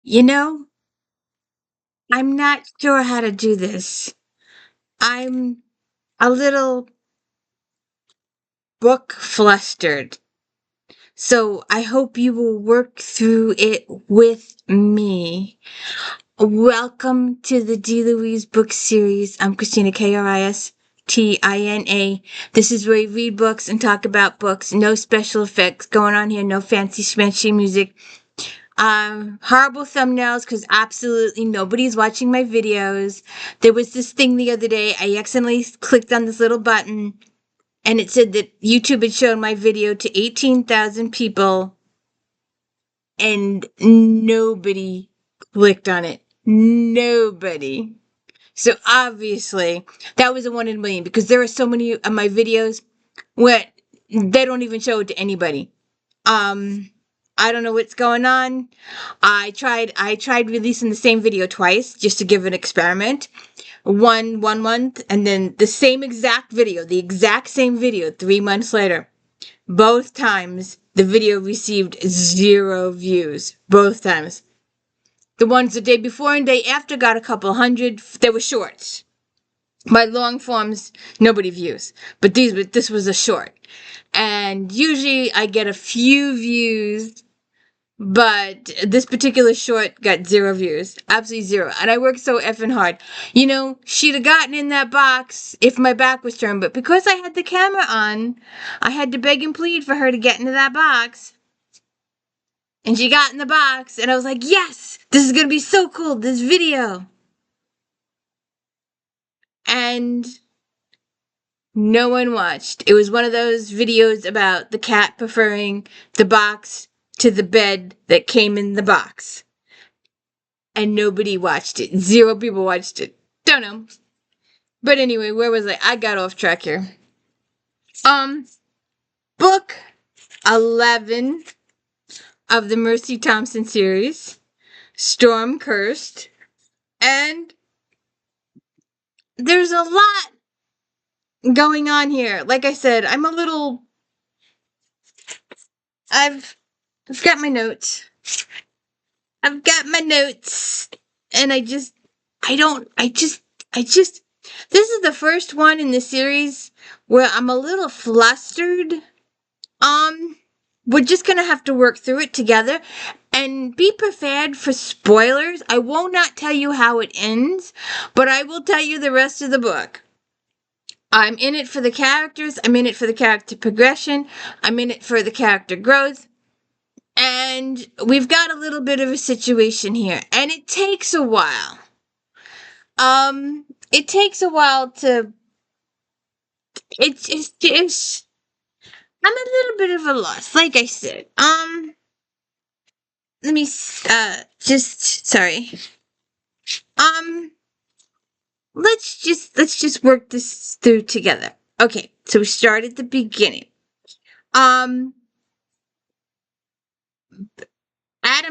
You know, I'm not sure how to do this. I'm a little book flustered. So I hope you will work through it with me. Welcome to the D. Louise book series. I'm Christina, Kristina. This is where we read books and talk about books. No special effects going on here. No fancy schmancy music. Horrible thumbnails because absolutely nobody's watching my videos. There was this thing the other day. I accidentally clicked on this little button and it said that YouTube had shown my video to 18,000 people and nobody clicked on it. Nobody. So obviously that was a 1 in a million because there are so many of my videos where they don't even show it to anybody. I don't know what's going on. I tried releasing the same video twice just to give an experiment. One month and then the same exact video, the exact same video 3 months later. Both times the video received 0 views. Both times. The ones the day before and day after got a couple hundred. They were shorts. My long forms, nobody views. But this was a short. And usually I get a few views, but this particular short got 0 views. Absolutely 0. And I worked so effing hard. You know, she'd have gotten in that box if my back was turned. But because I had the camera on, I had to beg and plead for her to get into that box. And she got in the box. And I was like, yes, this is going to be so cool, this video. And no one watched. It was one of those videos about the cat preferring the box to the bed that came in the box. And nobody watched it. 0 people watched it. Don't know. But anyway, where was I? I got off track here. Book 11 of the Mercy Thompson series, Storm Cursed. And there's a lot going on here. Like I said, I've got my notes. I've got my notes. And this is the first one in the series where I'm a little flustered. We're just gonna have to work through it together and be prepared for spoilers. I will not tell you how it ends, but I will tell you the rest of the book. I'm in it for the characters. I'm in it for the character progression. I'm in it for the character growth. And we've got a little bit of a situation here. And it takes a while. It takes a while to... It's I'm a little bit of a loss, like I said. Let me, sorry. Um, let's just work this through together. Okay, so we start at the beginning. Adam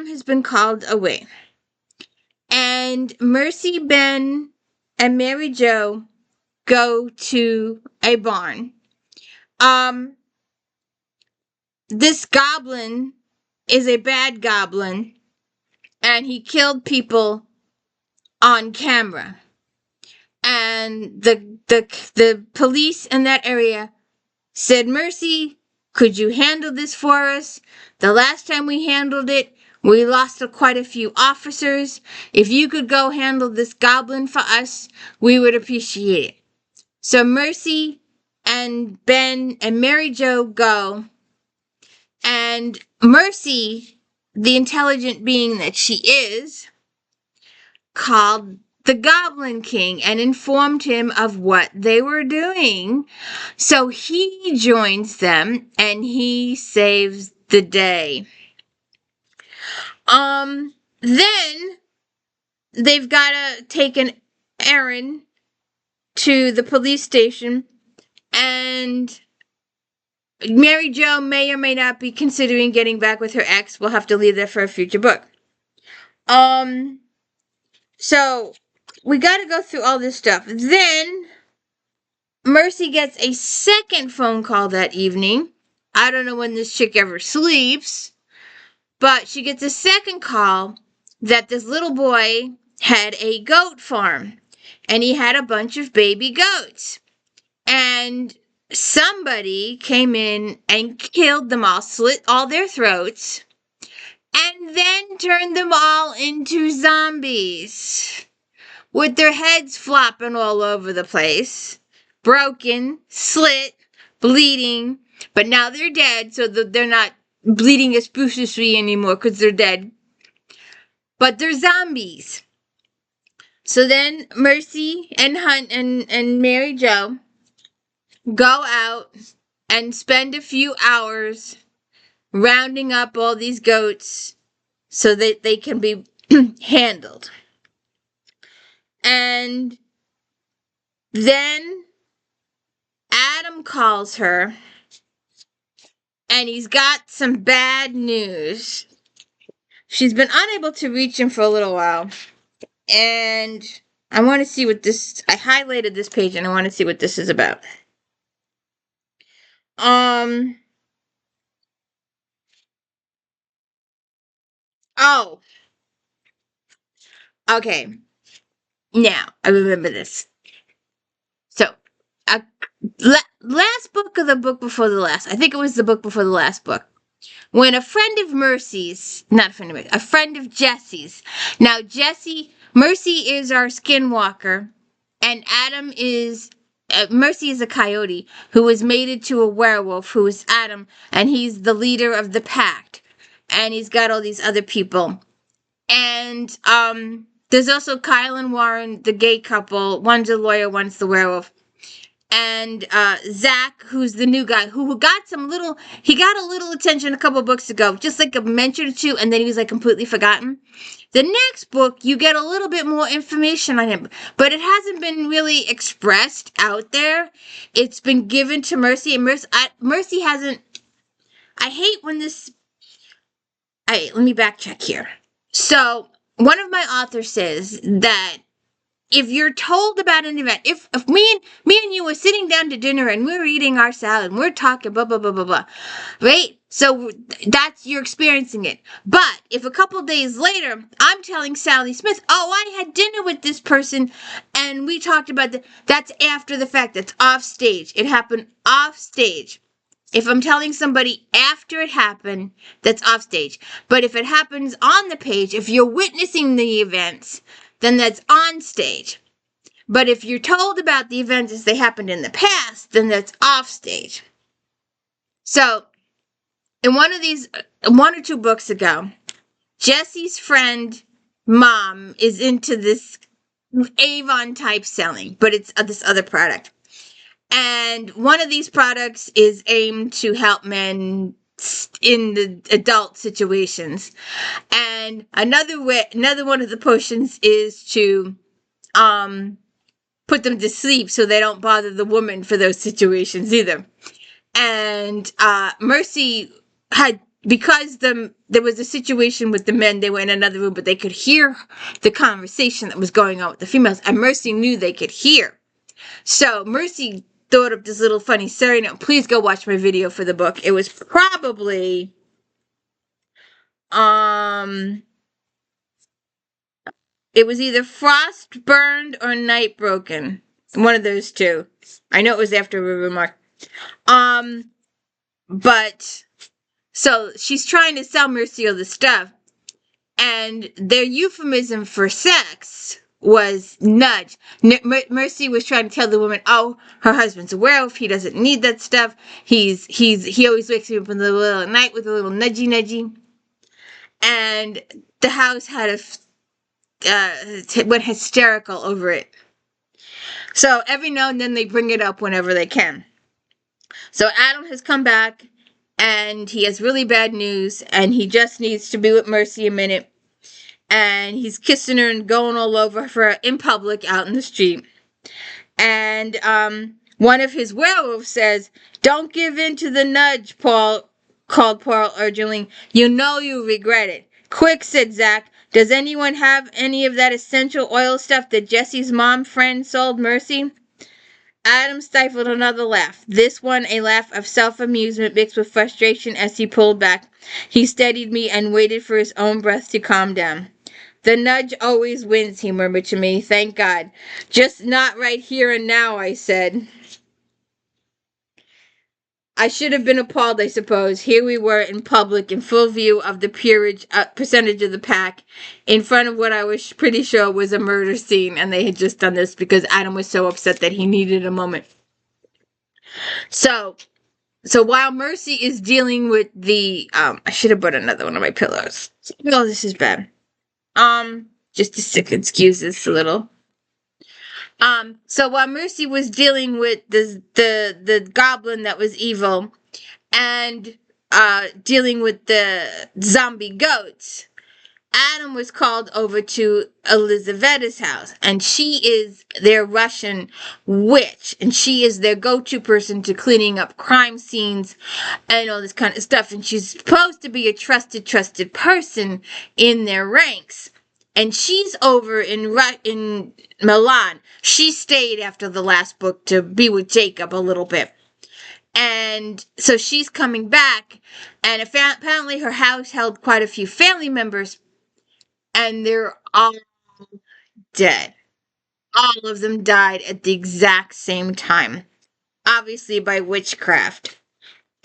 has been called away. And Mercy, Ben, and Mary Jo go to a barn. This goblin is a bad goblin, and he killed people on camera. And the police in that area said, Mercy, could you handle this for us? The last time we handled it, we lost quite a few officers. If you could go handle this goblin for us, we would appreciate it. So Mercy and Ben and Mary Jo go. And Mercy, the intelligent being that she is, called the Goblin King and informed him of what they were doing. So he joins them and he saves the day. Then they've got to take an errand to the police station, and Mary Jo may or may not be considering getting back with her ex. We'll have to leave that for a future book. So we got to go through all this stuff. Then Mercy gets a second phone call that evening. I don't know when this chick ever sleeps, but she gets a second call that this little boy had a goat farm, and he had a bunch of baby goats. And somebody came in and killed them all, slit all their throats, and then turned them all into zombies with their heads flopping all over the place, broken, slit, bleeding, but now they're dead, so they're not bleeding as profusely anymore because they're dead. But they're zombies. So then Mercy and Hunt and Mary Jo go out and spend a few hours rounding up all these goats so that they can be handled. And then Adam calls her, and he's got some bad news. She's been unable to reach him for a little while, and I want to see what this, I highlighted this page, and I want to see what this is about. Oh. Okay. Now, I remember this. So, last book of the book before the last. I think it was the book before the last book. When a friend of Mercy's, not a friend of Mercy's, a friend of Jesse's. Now, Mercy is our skinwalker, and Adam is, Mercy is a coyote who was mated to a werewolf who is Adam, and he's the leader of the pact. And he's got all these other people. And, there's also Kyle and Warren, the gay couple. One's a lawyer, one's the werewolf. And Zach, who's the new guy, who got he got a little attention a couple books ago, just like a mention or two, and then he was like completely forgotten. The next book, you get a little bit more information on him, but it hasn't been really expressed out there. It's been given to Mercy, and Mercy hasn't. I hate when this. Let me backcheck here. So, one of my authors says that if you're told about an event, if me and you were sitting down to dinner and we're eating our salad and we're talking blah, blah, blah, blah, blah, right? So you're experiencing it. But if a couple days later, I'm telling Sally Smith, oh, I had dinner with this person and we talked about that's after the fact. That's off stage. It happened off stage. If I'm telling somebody after it happened, that's off stage. But if it happens on the page, if you're witnessing the events, then that's on stage. But if you're told about the events as they happened in the past, then that's off stage. So, in one or two books ago, Jesse's friend mom is into this Avon type selling, but it's this other product. And one of these products is aimed to help men in the adult situations. And another one of the potions is to put them to sleep so they don't bother the woman for those situations either. And Mercy had, because there was a situation with the men, they were in another room, but they could hear the conversation that was going on with the females, and Mercy knew they could hear. So Mercy thought of this little funny story. Now, please go watch my video for the book. It was probably it was either Frost Burned or Night Broken. One of those two. I know it was after a remark. But so she's trying to sell Mercy all this stuff, and their euphemism for sex was nudge. Mercy was trying to tell the woman, oh, her husband's a werewolf, he doesn't need that stuff, he always wakes me up in the middle of the night with a little nudgy. And the house had went hysterical over it. So every now and then they bring it up whenever they can. So Adam has come back, and he has really bad news, and he just needs to be with Mercy a minute. And he's kissing her and going all over her in public out in the street. And one of his werewolves says, don't give in to the nudge, Paul, called Paul urgently. You know you regret it. Quick, said Zach. Does anyone have any of that essential oil stuff that Jesse's mom friend sold Mercy? Adam stifled another laugh. This one a laugh of self-amusement mixed with frustration as he pulled back. He steadied me and waited for his own breath to calm down. The nudge always wins, he murmured to me. Thank God. Just not right here and now, I said. I should have been appalled, I suppose. Here we were in public, in full view of the percentage of the pack, in front of what I was pretty sure was a murder scene, and they had just done this because Adam was so upset that he needed a moment. So while Mercy is dealing with the, I should have put another one of my pillows. Oh, this is bad. Just a second, excuse this a little. So while Mercy was dealing with the goblin that was evil and dealing with the zombie goats, Adam was called over to Elizavetta's house, and she is their Russian witch, and she is their go-to person to cleaning up crime scenes and all this kind of stuff, and she's supposed to be a trusted person in their ranks. And she's over in Milan. She stayed after the last book to be with Jacob a little bit. And so she's coming back, and apparently her house held quite a few family members, and they're all dead. All of them died at the exact same time, obviously by witchcraft.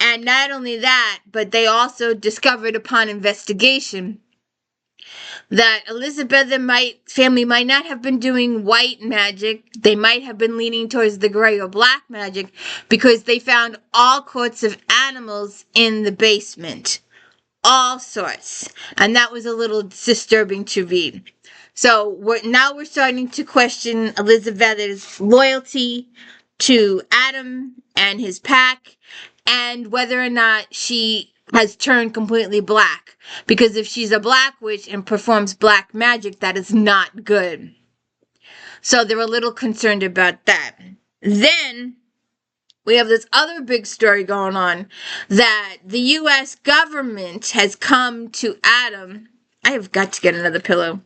And not only that, but they also discovered upon investigation that Elizabethan family might not have been doing white magic. They might have been leaning towards the gray or black magic because they found all sorts of animals in the basement. All sorts. And that was a little disturbing to read. So now we're starting to question Elizabeth's loyalty to Adam and his pack, and whether or not she has turned completely black. Because if she's a black witch and performs black magic, that is not good. So they're a little concerned about that. Then we have this other big story going on, that the U.S. government has come to Adam. I have got to get another pillow.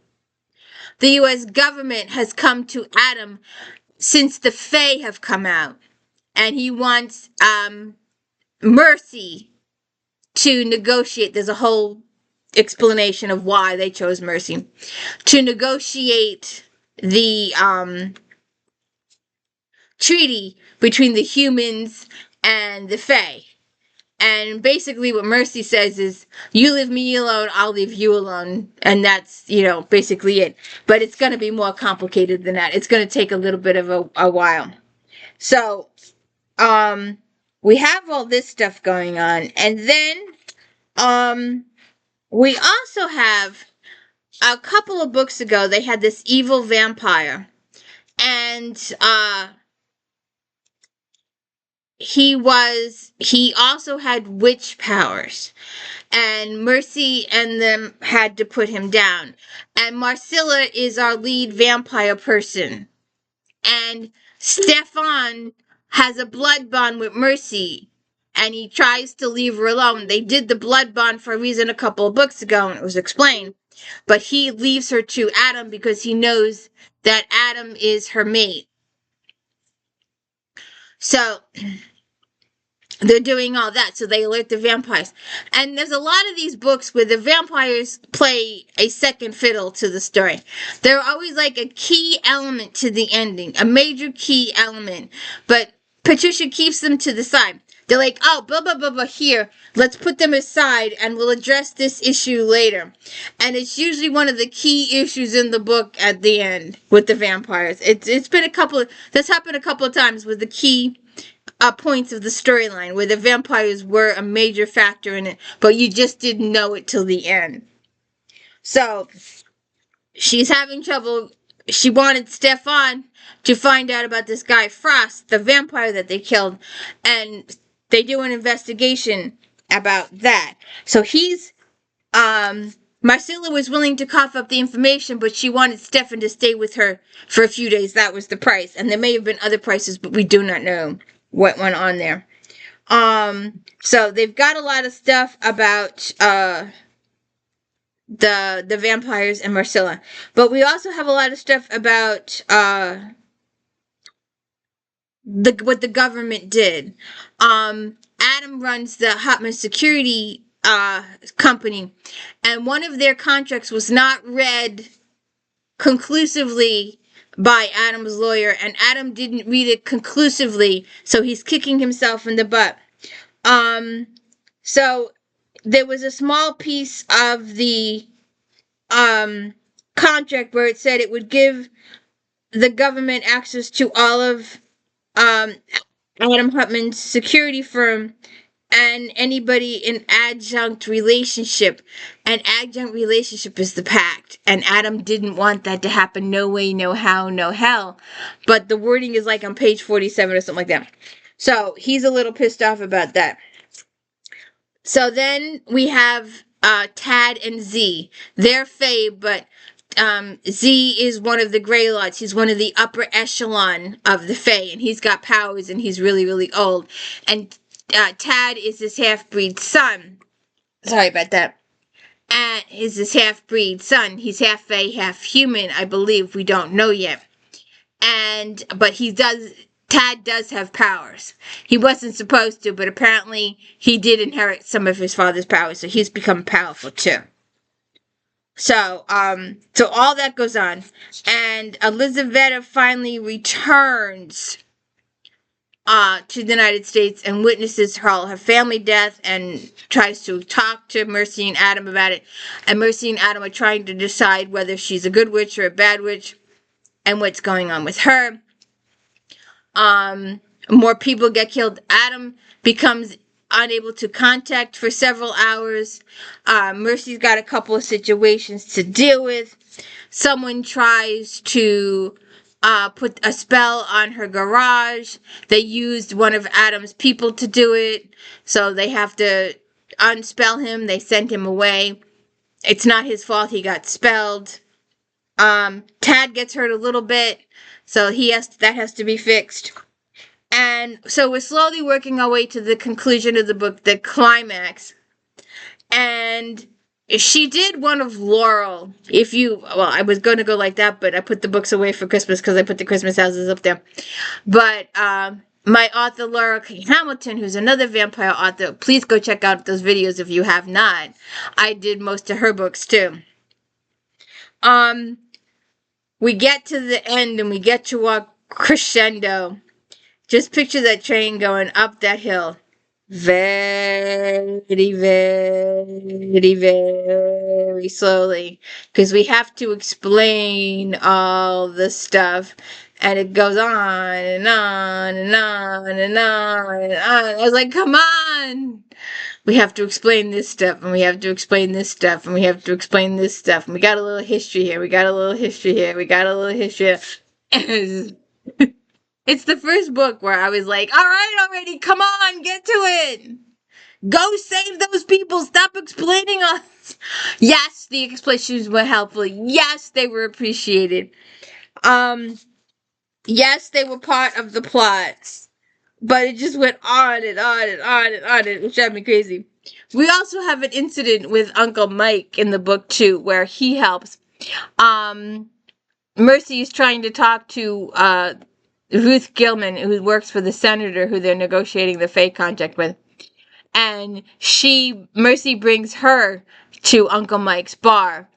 The U.S. government has come to Adam since the Fae have come out. And he wants Mercy to negotiate. There's a whole explanation of why they chose Mercy. To negotiate the treaty between the humans and the Fae. And basically what Mercy says is, you leave me alone, I'll leave you alone. And that's, basically it. But it's going to be more complicated than that. It's going to take a little bit of a while. So, we have all this stuff going on. And then, we also have, a couple of books ago, they had this evil vampire. And, he also had witch powers, and Mercy and them had to put him down. And Marcilla is our lead vampire person, and Stefan has a blood bond with Mercy, and he tries to leave her alone. They did the blood bond for a reason a couple of books ago, and it was explained, but he leaves her to Adam because he knows that Adam is her mate. So they're doing all that, so they alert the vampires. And there's a lot of these books where the vampires play a second fiddle to the story. They're always like a key element to the ending, a major key element. But Patricia keeps them to the side. They're like, oh, blah, blah, blah, blah, here. Let's put them aside and we'll address this issue later. And it's usually one of the key issues in the book at the end with the vampires. It's been that's happened a couple of times with the key points of the storyline where the vampires were a major factor in it, but you just didn't know it till the end. So, she's having trouble. She wanted Stefan to find out about this guy Frost, the vampire that they killed, and they do an investigation about that. So Marcilla was willing to cough up the information, but she wanted Stefan to stay with her for a few days. That was the price. And there may have been other prices, but we do not know what went on there. So they've got a lot of stuff about the vampires and Marcilla. But we also have a lot of stuff about what the government did. Adam runs the Hotman Security company, and one of their contracts was not read conclusively by Adam's lawyer, and Adam didn't read it conclusively, so he's kicking himself in the butt. So there was a small piece of the contract where it said it would give the government access to all of Adam Hutman's security firm and anybody in adjunct relationship. An adjunct relationship is the pact, and Adam didn't want that to happen. No way, no how, no hell. But the wording is like on page 47 or something like that. So he's a little pissed off about that. So then we have Tad and Z. They're Fae, but Z is one of the Greylocks. He's one of the upper echelon of the Fae, and he's got powers, and he's really, really old. And Tad is his half-breed son. Sorry about that. And is his half-breed son. He's half Fae, half human, I believe. We don't know yet. But Tad does have powers. He wasn't supposed to, but apparently he did inherit some of his father's powers, so he's become powerful too. So all that goes on. And Elizaveta finally returns to the United States and witnesses her family death and tries to talk to Mercy and Adam about it. And Mercy and Adam are trying to decide whether she's a good witch or a bad witch and what's going on with her. More people get killed. Adam becomes unable to contact for several hours. Mercy's got a couple of situations to deal with. Someone tries to put a spell on her garage. They used one of Adam's people to do it, so they have to unspell him. They send him away. It's not his fault he got spelled. Tad gets hurt a little bit, so that has to be fixed. And so we're slowly working our way to the conclusion of the book, the climax. And she did one of Laurel. I was going to go like that, but I put the books away for Christmas because I put the Christmas houses up there. But my author, Laurel K. Hamilton, who's another vampire author, please go check out those videos if you have not. I did most of her books too. We get to the end and we get to our crescendo. Just picture that train going up that hill. Very, very, very slowly. Because we have to explain all the stuff. And it goes on and on and on and on and on. I was like, come on! We have to explain this stuff, and we have to explain this stuff, and we have to explain this stuff. And we got a little history here, we got a little history here, we got a little history here. It's the first book where I was like, all right already, come on, get to it. Go save those people, stop explaining us. Yes, the explanations were helpful. Yes, they were appreciated. Yes, they were part of the plots. But it just went on and on and on and on, and it drove me crazy. We also have an incident with Uncle Mike in the book too, where he helps. Mercy is trying to talk to Ruth Gilman, who works for the senator who they're negotiating the Fae contract with. And Mercy brings her to Uncle Mike's bar.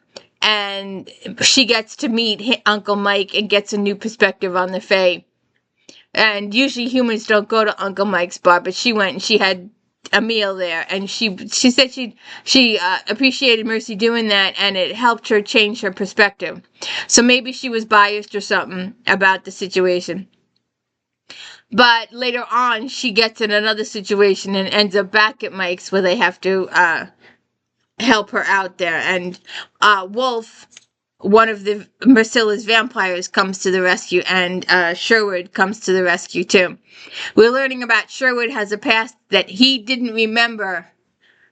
And she gets to meet Uncle Mike and gets a new perspective on the Fae. And usually humans don't go to Uncle Mike's bar, but she went and she had a meal there. And she said she appreciated Mercy doing that, and it helped her change her perspective. So maybe she was biased or something about the situation. But later on, she gets in another situation and ends up back at Mike's where they have to help her out there. And Wolf, one of the Mercilla's vampires, comes to the rescue, and Sherwood comes to the rescue too. We're learning about Sherwood has a past that he didn't remember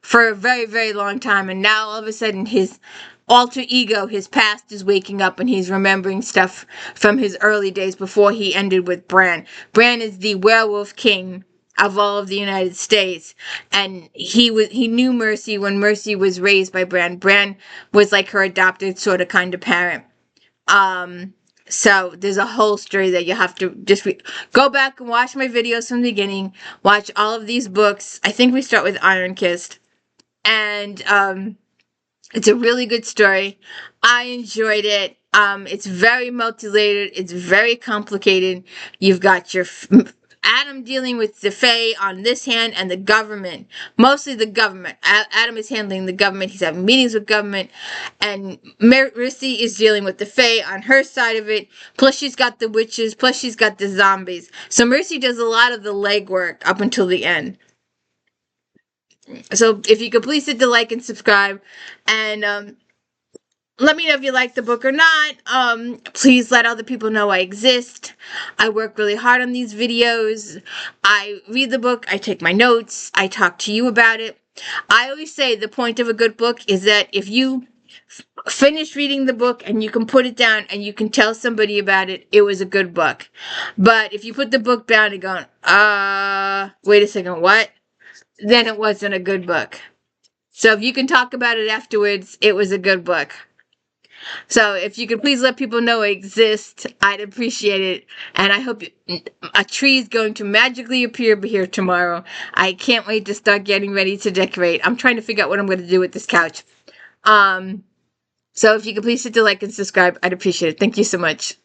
for a very, very long time, and now all of a sudden his alter ego, his past, is waking up and he's remembering stuff from his early days before he ended with Bran. Bran is the werewolf king of all of the United States, and he knew Mercy when Mercy was raised by Bran. Bran was like her adopted sort of kind of parent. So there's a whole story that you have to just go back and watch my videos from the beginning. Watch all of these books. I think we start with Iron Kissed, and it's a really good story. I enjoyed it. It's very multi-layered. It's very complicated. You've got your Adam dealing with the Fae on this hand and the government. Mostly the government. Adam is handling the government. He's having meetings with government. And Mercy is dealing with the Fae on her side of it. Plus she's got the witches. Plus she's got the zombies. So Mercy does a lot of the legwork up until the end. So if you could please hit the like and subscribe. And let me know if you like the book or not. Please let other people know I exist. I work really hard on these videos. I read the book. I take my notes. I talk to you about it. I always say the point of a good book is that if you finish reading the book and you can put it down and you can tell somebody about it, it was a good book. But if you put the book down and go, wait a second, what? Then it wasn't a good book. So if you can talk about it afterwards, it was a good book. So if you could please let people know I exist, I'd appreciate it. And I hope a tree is going to magically appear here tomorrow. I can't wait to start getting ready to decorate. I'm trying to figure out what I'm going to do with this couch. So if you could please hit the like and subscribe, I'd appreciate it. Thank you so much.